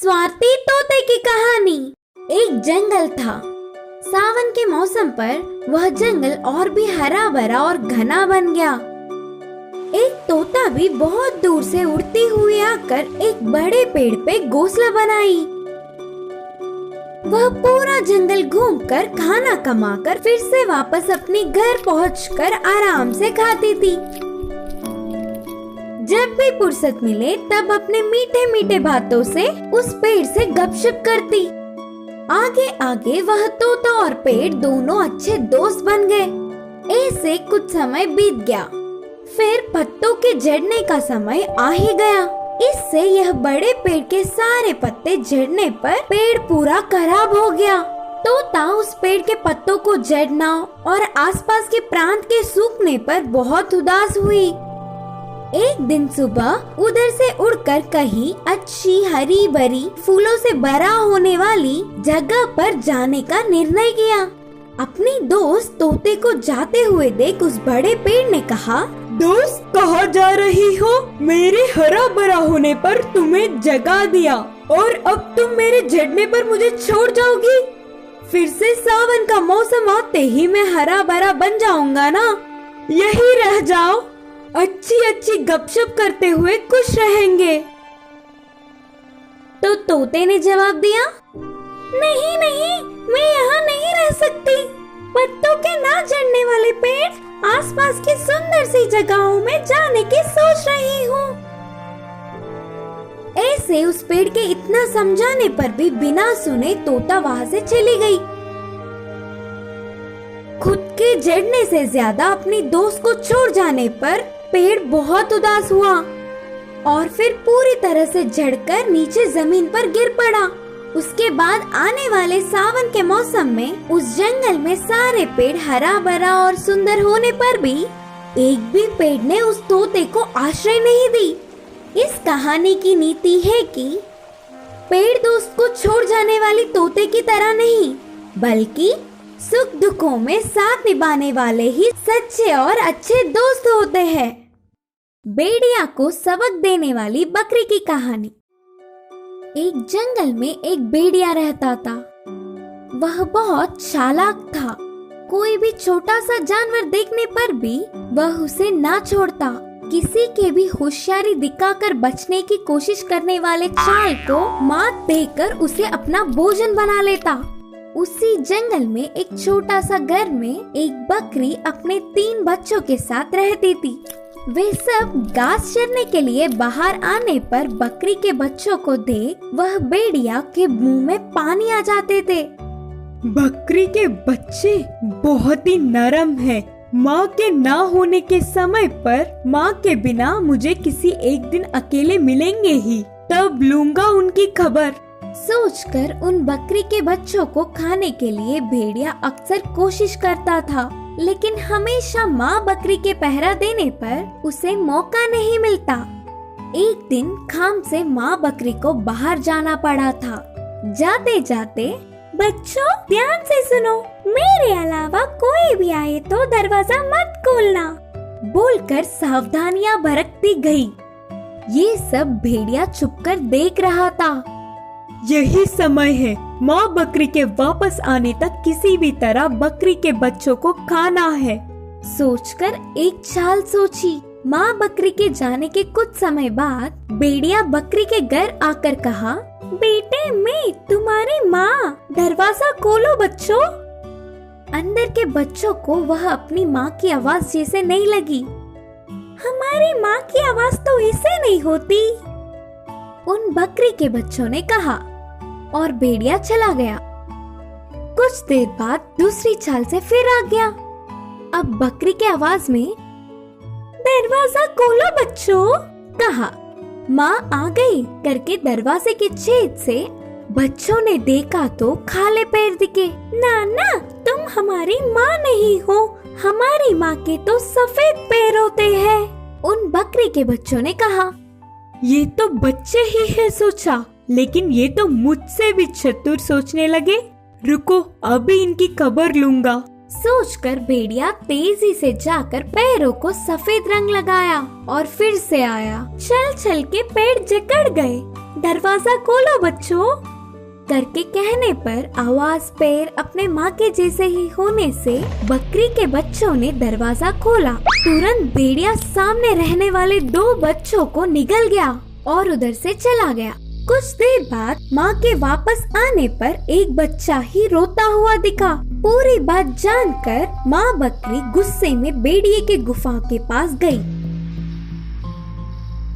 स्वाति तोते की कहानी। एक जंगल था। सावन के मौसम पर वह जंगल और भी हरा भरा और घना बन गया। एक तोता भी बहुत दूर से उड़ती हुई आकर एक बड़े पेड़ पे घोंसला बनाई। वह पूरा जंगल घूमकर खाना कमाकर फिर से वापस अपने घर पहुंचकर आराम से खाती थी। जब भी फुर्सत मिले तब अपने मीठे मीठे बातों से उस पेड़ से गपशप करती। आगे आगे वह तोता और पेड़ दोनों अच्छे दोस्त बन गए। ऐसे कुछ समय बीत गया। फिर पत्तों के झड़ने का समय आ ही गया। इससे यह बड़े पेड़ के सारे पत्ते झड़ने पर पेड़ पूरा खराब हो गया। तोता उस पेड़ के पत्तों को झड़ना और आसपास के प्रांत के सूखने पर बहुत उदास हुई। एक दिन सुबह उधर से उड़कर कहीं अच्छी हरी भरी फूलों से भरा होने वाली जगह पर जाने का निर्णय किया। अपनी दोस्त तोते को जाते हुए देख उस बड़े पेड़ ने कहा, दोस्त कहाँ जा रही हो? मेरे हरा भरा होने पर तुम्हें जगा दिया और अब तुम मेरे झड़ने पर मुझे छोड़ जाओगी? फिर से सावन का मौसम आते ही मैं हरा भरा बन जाऊंगा ना? यही रह जाओ, अच्छी अच्छी गपशप करते हुए खुश रहेंगे। तो तोते ने जवाब दिया, नहीं नहीं, मैं यहाँ नहीं रह सकती। पत्तों के ना झड़ने वाले पेड़ आसपास की सुंदर सी जगहों में जाने की सोच रही हूँ। ऐसे उस पेड़ के इतना समझाने पर भी बिना सुने तोता वहाँ से चली गई। खुद के झड़ने से ज्यादा अपनी दोस्त को छोड़ जाने पर पेड़ बहुत उदास हुआ और फिर पूरी तरह से झड़कर नीचे जमीन पर गिर पड़ा। उसके बाद आने वाले सावन के मौसम में उस जंगल में सारे पेड़ हरा भरा और सुंदर होने पर भी एक भी पेड़ ने उस तोते को आश्रय नहीं दी। इस कहानी की नीति है कि पेड़ दोस्त को छोड़ जाने वाली तोते की तरह नहीं, बल्कि सुख दुखों में साथ निभाने वाले ही सच्चे और अच्छे दोस्त होते हैं। भेड़िया को सबक देने वाली बकरी की कहानी। एक जंगल में एक भेड़िया रहता था। वह बहुत चालाक था। कोई भी छोटा सा जानवर देखने पर भी वह उसे ना छोड़ता। किसी के भी होशियारी दिखाकर बचने की कोशिश करने वाले चाल को मात देकर उसे अपना भोजन बना लेता। उसी जंगल में एक छोटा सा घर में एक बकरी अपने 3 बच्चों के साथ रहती थी। वे सब घास चरने के लिए बाहर आने पर बकरी के बच्चों को देख वह भेड़िया के मुंह में पानी आ जाते थे। बकरी के बच्चे बहुत ही नरम हैं। माँ के ना होने के समय पर माँ के बिना मुझे किसी एक दिन अकेले मिलेंगे ही, तब लूंगा उनकी खबर। सोचकर उन बकरी के बच्चों को खाने के लिए भेड़िया अक्सर कोशिश करता था, लेकिन हमेशा माँ बकरी के पहरा देने पर उसे मौका नहीं मिलता। एक दिन खाम से माँ बकरी को बाहर जाना पड़ा था। जाते जाते, बच्चों ध्यान से सुनो, मेरे अलावा कोई भी आए तो दरवाजा मत खोलना, बोलकर सावधानियां बरतती गई। ये सब भेड़िया चुपकर देख रहा था। यही समय है, माँ बकरी के वापस आने तक किसी भी तरह बकरी के बच्चों को खाना है, सोचकर एक चाल सोची। माँ बकरी के जाने के कुछ समय बाद भेड़िया बकरी के घर आकर कहा, बेटे मैं तुम्हारी माँ, दरवाजा खोलो बच्चों। अंदर के बच्चों को वह अपनी माँ की आवाज जैसे नहीं लगी। हमारी माँ की आवाज तो ऐसे नहीं होती, उन बकरी के बच्चों ने कहा और भेड़िया चला गया। कुछ देर बाद दूसरी चाल से फिर आ गया। अब बकरी के आवाज में, दरवाजा खोलो बच्चों, कहा। माँ आ गई करके दरवाजे के छेद से बच्चों ने देखा तो खाले पैर दिखे। ना, तुम हमारी माँ नहीं हो, हमारी माँ के तो सफेद पैर होते हैं, उन बकरी के बच्चों ने कहा। ये तो बच्चे ही है सोचा, लेकिन ये तो मुझसे भी चतुर सोचने लगे। रुको, अभी इनकी खबर लूंगा। सोचकर भेड़िया तेजी से जाकर पैरों को सफेद रंग लगाया और फिर से आया। चल चल के पेड़ जकड़ गए। दरवाजा खोलो बच्चों करके कहने पर आवाज पैर अपने माँ के जैसे ही होने से बकरी के बच्चों ने दरवाजा खोला। तुरंत भेड़िया सामने रहने वाले 2 बच्चों को निगल गया और उधर से चला गया। कुछ देर बाद माँ के वापस आने पर एक बच्चा ही रोता हुआ दिखा। पूरी बात जानकर माँ बकरी गुस्से में भेड़िए के गुफा के पास गई।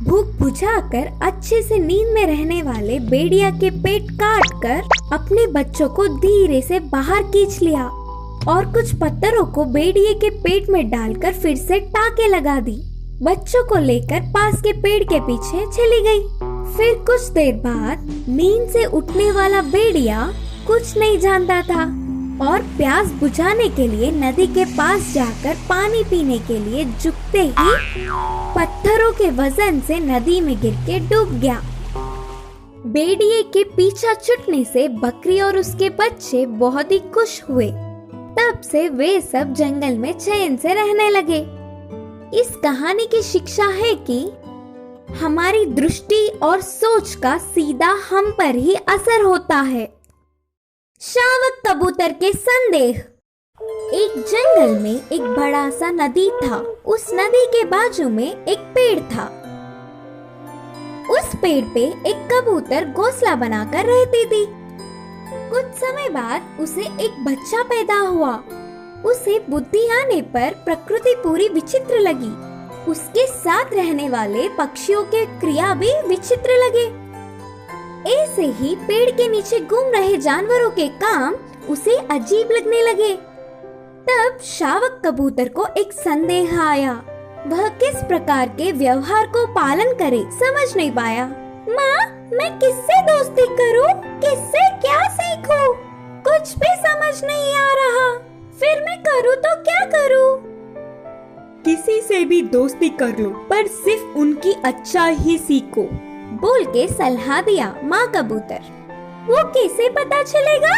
भूख बुझाकर अच्छे से नींद में रहने वाले भेड़िया के पेट काट कर अपने बच्चों को धीरे से बाहर खींच लिया और कुछ पत्थरों को भेड़िए के पेट में डालकर फिर से टाके लगा दी। बच्चों को लेकर पास के पेड़ के पीछे चली गई। फिर कुछ देर बाद नींद से उठने वाला भेड़िया कुछ नहीं जानता था और प्यास बुझाने के लिए नदी के पास जाकर पानी पीने के लिए झुकते ही पत्थरों के वजन से नदी में गिर के डूब गया। भेड़िए के पीछा छूटने से बकरी और उसके बच्चे बहुत ही खुश हुए। तब से वे सब जंगल में चैन से रहने लगे। इस कहानी की शिक्षा है कि हमारी दृष्टि और सोच का सीधा हम पर ही असर होता है। शावक कबूतर के संदेह। एक जंगल में एक बड़ा सा नदी था। उस नदी के बाजू में एक पेड़ था। उस पेड़ पे एक कबूतर घोंसला बनाकर रहती थी। कुछ समय बाद उसे एक बच्चा पैदा हुआ। उसे बुद्धि आने पर प्रकृति पूरी विचित्र लगी। उसके साथ रहने वाले पक्षियों के क्रिया भी विचित्र लगे। ऐसे ही पेड़ के नीचे घूम रहे जानवरों के काम उसे अजीब लगने लगे। तब शावक कबूतर को एक संदेह आया। वह किस प्रकार के व्यवहार को पालन करे समझ नहीं पाया। माँ, मैं किससे दोस्ती करूँ? किससे क्या सीखूं? कुछ भी समझ नहीं आ रहा। फिर मैं करूँ तो क्या करूँ? किसी से भी दोस्ती कर लो, पर सिर्फ उनकी अच्छा ही सीखो, बोल के सलाह दिया माँ कबूतर। वो कैसे पता चलेगा?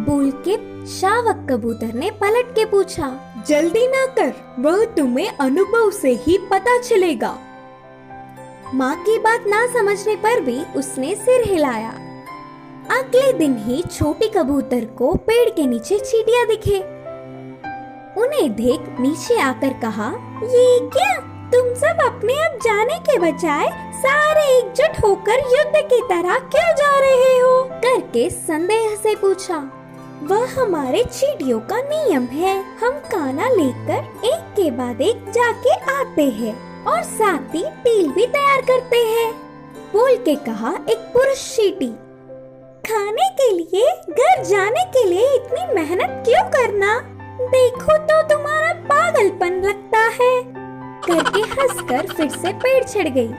बोल के शावक कबूतर ने पलट के पूछा। जल्दी ना कर, वह तुम्हें अनुभव से ही पता चलेगा। माँ की बात ना समझने पर भी उसने सिर हिलाया। अगले दिन ही छोटी कबूतर को पेड़ के नीचे चींटियां दिखे। उन्हें देख नीचे आकर कहा, ये क्या? तुम सब अपने आप जाने के बजाय सारे एकजुट होकर युद्ध की तरह क्यों जा रहे हो? करके संदेह से पूछा। वह हमारे चींटियों का नियम है। हम खाना लेकर एक के बाद एक जाके आते हैं और साथ ही टील भी तैयार करते हैं, बोल के कहा एक पुरुष चींटी। खाने के लिए घर जाने के लिए इतनी मेहनत क्यों करना? देखो तो तुम्हारा पागलपन लगता है, करके हंसकर फिर से पेड़ चढ़ गई।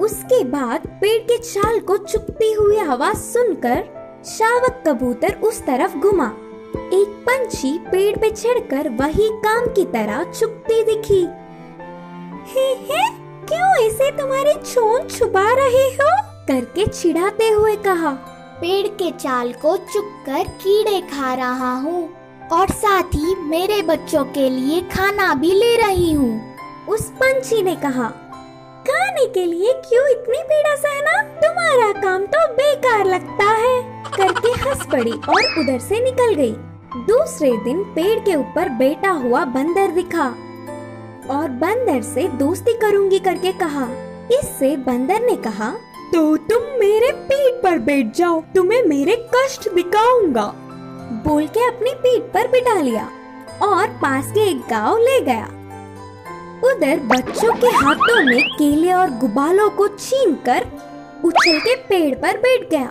उसके बाद पेड़ के छाल को चुभती हुई आवाज सुनकर शावक कबूतर उस तरफ घुमा। एक पंछी पेड़ पे चढ़कर वही काम की तरह चुभती दिखी। हे, क्यों ऐसे तुम्हारी चोंच छुपा रहे हो? करके चिढ़ाते हुए कहा। पेड़ के छाल को चुभकर कीड़े खा रहा हूँ और साथ ही मेरे बच्चों के लिए खाना भी ले रही हूँ। उस पंछी ने कहा, खाने के लिए क्यों इतनी पीड़ा सहना? तुम्हारा काम तो बेकार लगता है, करके हंस पड़ी और उधर से निकल गई। दूसरे दिन पेड़ के ऊपर बैठा हुआ बंदर दिखा और बंदर से दोस्ती करूंगी करके कहा। इससे बंदर ने कहा, तो तुम मेरे पीठ पर बैठ जाओ, तुम्हें मेरे कष्ट दिखाऊंगा, बोल के अपनी पीठ पर बिठा लिया और पास के एक गांव ले गया। उधर बच्चों के हाथों में केले और गुबालों को छीनकर उछल के पेड़ पर बैठ गया।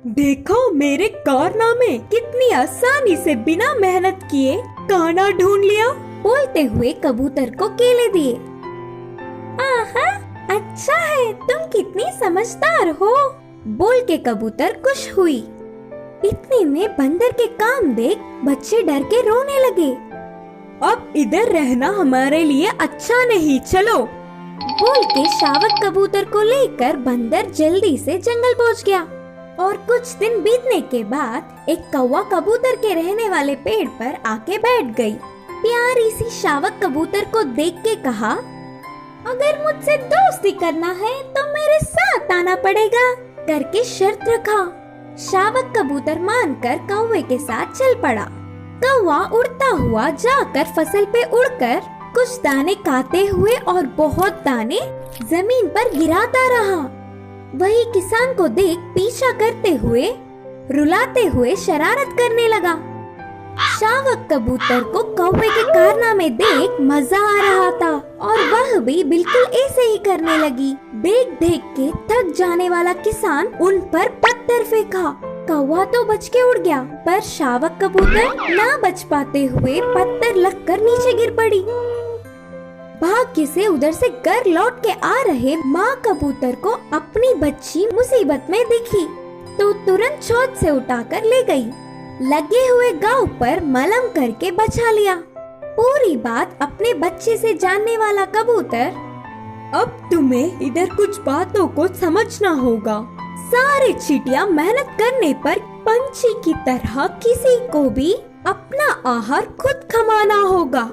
देखो मेरे कारनामे, कितनी आसानी से बिना मेहनत किए खाना ढूंढ लिया, बोलते हुए कबूतर को केले दिए। आहा, अच्छा है, तुम कितनी समझदार हो, बोल के कबूतर खुश हुई। इतने में बंदर के काम देख बच्चे डर के रोने लगे। अब इधर रहना हमारे लिए अच्छा नहीं, चलो, बोल के शावक कबूतर को लेकर बंदर जल्दी से जंगल पहुंच गया और कुछ दिन बीतने के बाद एक कौवा कबूतर के रहने वाले पेड़ पर आके बैठ गई। प्यारी सी शावक कबूतर को देख के कहा, अगर मुझसे दोस्ती करना है तो मेरे साथ आना पड़ेगा करके शर्त रखा। शावक कबूतर मानकर कौवे के साथ चल पड़ा। कौवा उड़ता हुआ जाकर फसल पे उड़कर कुछ दाने खाते हुए और बहुत दाने जमीन पर गिराता रहा। वही किसान को देख पीछा करते हुए रुलाते हुए शरारत करने लगा। शावक कबूतर को कौवे के कारनामे देख मजा आ रहा था और वह भी बिल्कुल ऐसे ही करने लगी। देख के थक जाने वाला किसान उन पर पत्थर फेंका। कौवा तो बच के उड़ गया, पर शावक कबूतर ना बच पाते हुए पत्थर लगकर नीचे गिर पड़ी। भाग्य से उधर से घर लौट के आ रहे माँ कबूतर को अपनी बच्ची मुसीबत में दिखी तो तुरंत छत से उठाकर ले गई। लगे हुए गांव पर मलम करके बचा लिया। पूरी बात अपने बच्चे से जानने वाला कबूतर, अब तुम्हें इधर कुछ बातों को समझना होगा। सारे चींटियां मेहनत करने पर पंछी की तरह किसी को भी अपना आहार खुद कमाना होगा।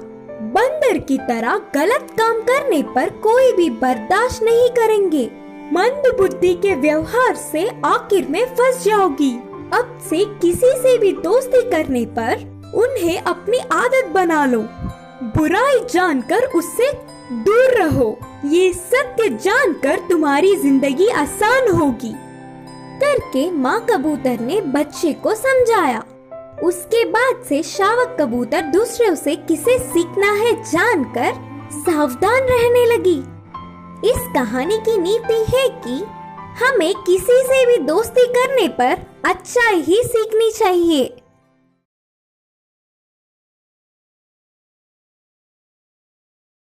बंदर की तरह गलत काम करने पर कोई भी बर्दाश्त नहीं करेंगे। मंद बुद्धि के व्यवहार से आखिर में फंस जाओगी। अब से किसी से भी दोस्ती करने पर उन्हें अपनी आदत बना लो। बुराई जानकर उससे दूर रहो। ये सत्य जानकर तुम्हारी जिंदगी आसान होगी करके माँ कबूतर ने बच्चे को समझाया। उसके बाद से शावक कबूतर दूसरों से किसे सीखना है जानकर सावधान रहने लगी। इस कहानी की नीति है कि हमें किसी से भी दोस्ती करने पर अच्छाई ही सीखनी चाहिए।